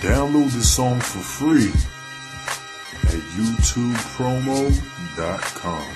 Download the song for free at youtubepromo.com.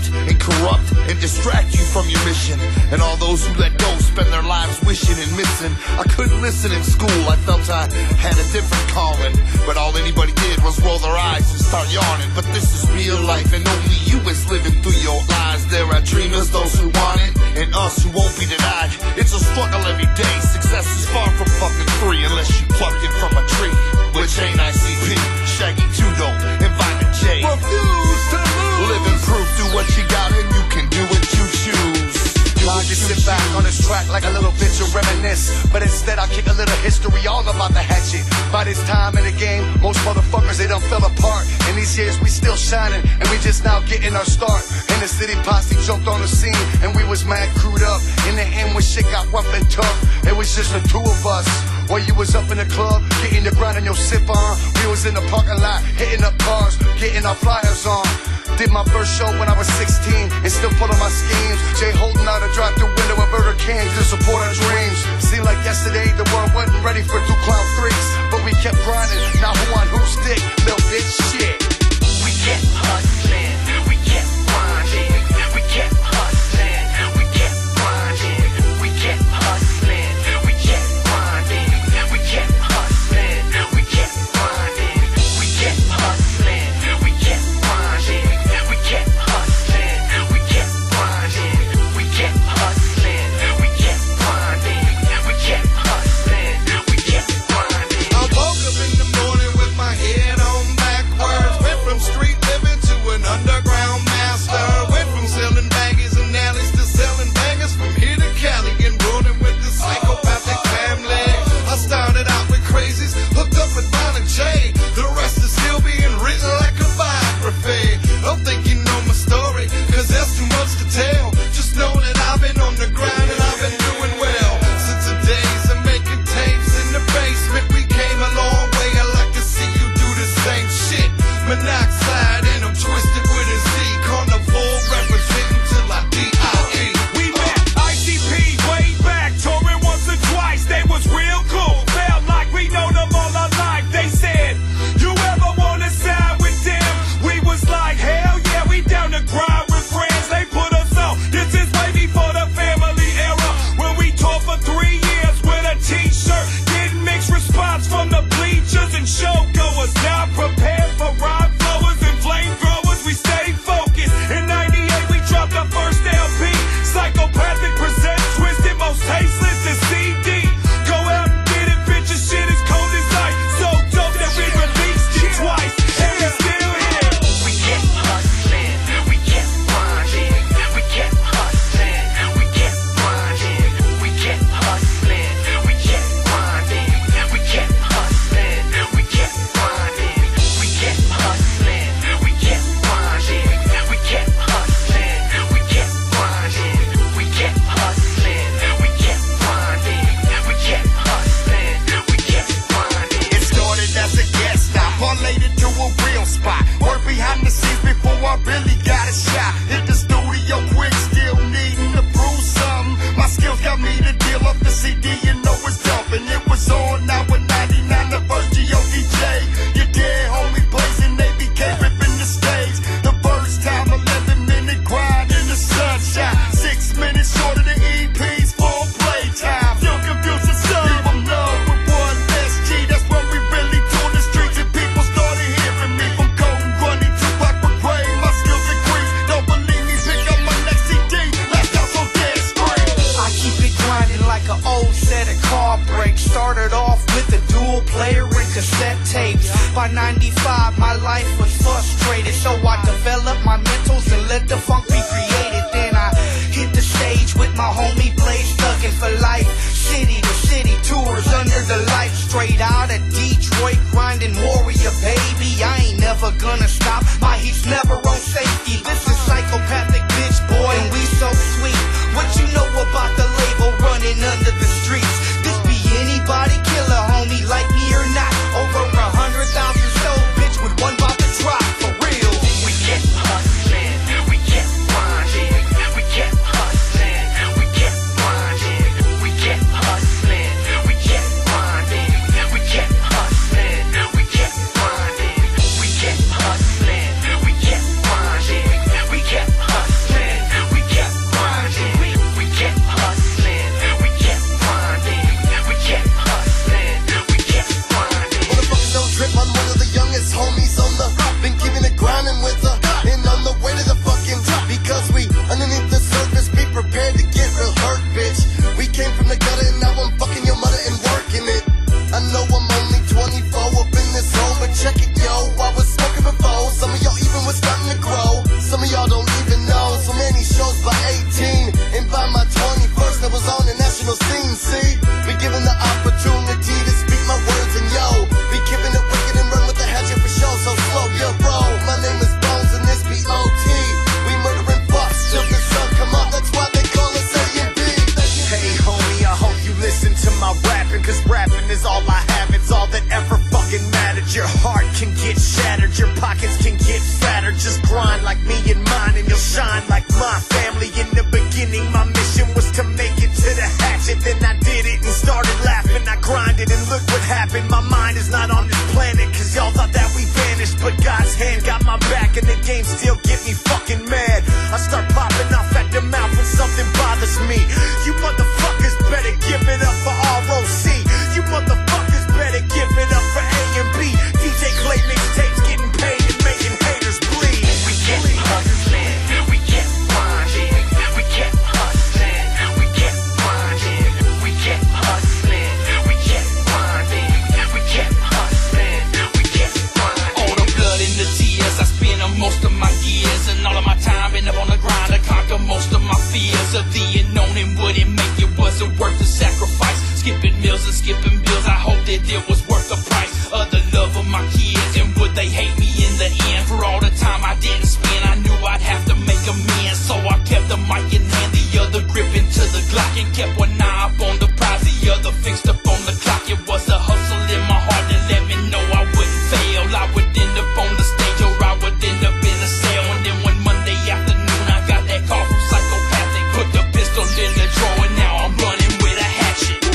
And corrupt and distract you from your mission. And all those who let go spend their lives wishing and missing. I couldn't listen in school, I felt I had a different calling, but all anybody did was roll their eyes and start yawning. But this is real life and only you is living through your eyes. There are dreamers, those who want it, and us who won't be denied. It's a struggle every day, success is far from fucking free unless you plucked it from a tree, which ain't ICP, Shaggy 2 Dope, and Vitamin J. Refuse to lose. Living proof, do what you got and you can do what you choose. I just sit back on this track like a little bitch and reminisce, but instead I kick a little history all about the hatchet. By this time in the game, most motherfuckers, they done fell apart. In these years we still shining, and we just now getting our start. In the city, posse jumped on the scene, and we was mad crewed up. In the end when shit got rough and tough, it was just the two of us. While you was up in the club, getting the grind and your sip on, we was in the parking lot, hitting up cars, getting our flyers on. Did my first show when I was 16 and still pulling my schemes. Jay holding out a drive-through window of Burger King to support our dreams. Seemed like yesterday the world wasn't ready for 2 cloud freaks, but we kept grinding. Now who on whose dick? Little bitch shit. We kept hustling, we kept grinding, we kept hustling, we kept grinding, we kept hustling, we kept grinding, we kept hustling, we kept grinding, we kept hustling, we kept grinding. We kept hustling, we kept grinding, we kept hustling, we kept grinding, we kept hustling, we kept grinding. I woke up in the morning with my head on backwards, went from street living to an By 95, my life was frustrated, so I developed my mentals and let the funk be created. Then I hit the stage with my homie Blaze, thuggin' for life. City to city tours under the light. Straight out of Detroit, grinding warrior, baby. I ain't never gonna stop. My heat's never on safety. This is psychopathic bitch boy, and we so sweet. What you know about the label running under the streets? This be anybody killer, homie, like me or not. Over 100,000 sold, bitch, with one about to drop, for real. We kept hustling, we kept grinding, we kept hustling, we kept grinding, we kept hustling, we kept grinding, we kept hustling, we kept grinding, we kept hustling, we kept grinding, we kept hustling, we kept grinding, we kept hustling, we kept grinding, we kept hustling, we kept grinding. Motherfuckers don't trip, I'm one of the youngest homies on the rock. Been keeping it grinding with her, and on the way to the fucking top. Because we underneath the surface, be prepared to get real hurt, bitch. We came from the gutter and now I'm fucking your mother and working it. I know I'm only 24 up in this hole, but check it, yo. I was smoking before, some of y'all even was starting to grow. Some of y'all don't even know, so many shows by 18. And by my 21st, I was on the national scene, see? Be given the opportunity to speak my words, and yo, be giving it wicked and run with the hatchet for show, so slow your roll. My name is Bones and this be OT. We murdering bucks till the sun come up, that's why they call us A&B. Hey homie, I hope you listen to my rapping, cause rapping is all I have, it's all that ever fucking mattered. Your heart can get shattered, your pockets can get fatter. Just grind like me and mine and you'll shine like my family. In the beginning my mission was to make it to the hatchet, then I did it and started laughing. I grinded and look what happened. My mind is not on this planet, cause y'all thought that we vanished, but God's hand got my back and the game still get me fucking mad. I start popping off at the mouth when something bothers me. You motherfuckers better give it up for ROC. You motherfuckers better give it up for A&B. DJ Clay mixtapes getting paid and making haters bleed. We kept hustling, we kept grinding, we kept hustling, we kept grinding, we kept hustling, we kept grinding, we kept hustling, we kept grinding. All the blood and the tears, I spent most of my years, and all of my time been up on the grind to conquer most of my fears of the unknown. And would it make it, wasn't worth the sacrifice? Skipping meals and skipping bills, I hope that it was worth the price of the love of my kids. And would they hate me in the end for all the time I didn't spend? I knew I'd have to make amends, so I kept the mic in hand, the other grip into the Glock, and kept one eye up on the prize, the other fixed up on the clock. It was a hustle in my heart that let me know I wouldn't fail. I would end up on the stage or I would end up in a cell. And then one Monday afternoon I got that call from Psychopathic, put the pistol in the drawer, and now I'm running with a hatchet.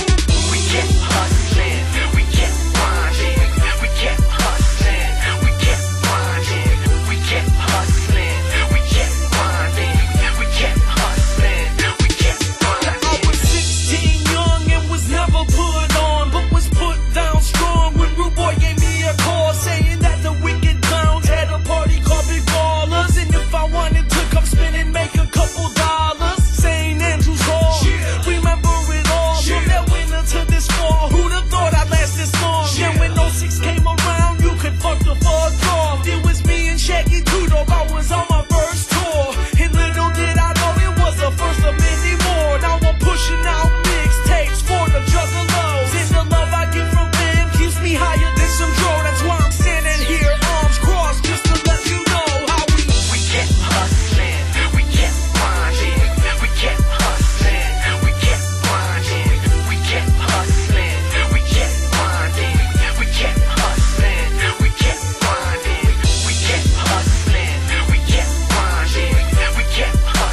We kept hustling, we kept grinding, we kept hustling, we kept grinding, we kept hustling, we kept grinding, we kept hustling, we kept grinding. I was 16, young, and was never put on, but was put down strong when Rude Boy gave me a call, saying that the wicked clowns had a party called Big Ballers, and if I wanted to come spin and make a couple dollars, St. Andrew's Hall, remember it all, from that winter to this fall, who'd have thought I'd last this long, and when 06 came around, you could fuck the fuck off, it was me and Shaggy Two-Dog, I was on my first tour, and little did I know it was the first of many more. Now I'm pushing out mixtapes for the juggalos, and the love I get from them keeps me higher than some dro. That's why I'm standing here, arms crossed, just to let you know how We kept hustling, we kept grinding, we kept hustling, we kept grinding, we kept hustling, we kept grinding, we kept hustling, we kept grinding, we kept hustling, we kept grinding, we kept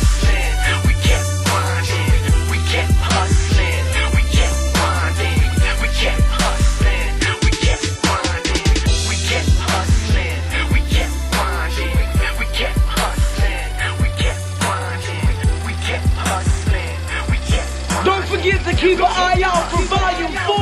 hustling, we kept grinding, we kept hustling, we kept grinding, we kept hustling, we kept grinding, we kept hustling, we kept grinding, we kept hustling, we kept grinding, we kept hustling, we kept grinding. Don't forget to keep an eye out for Volume 4.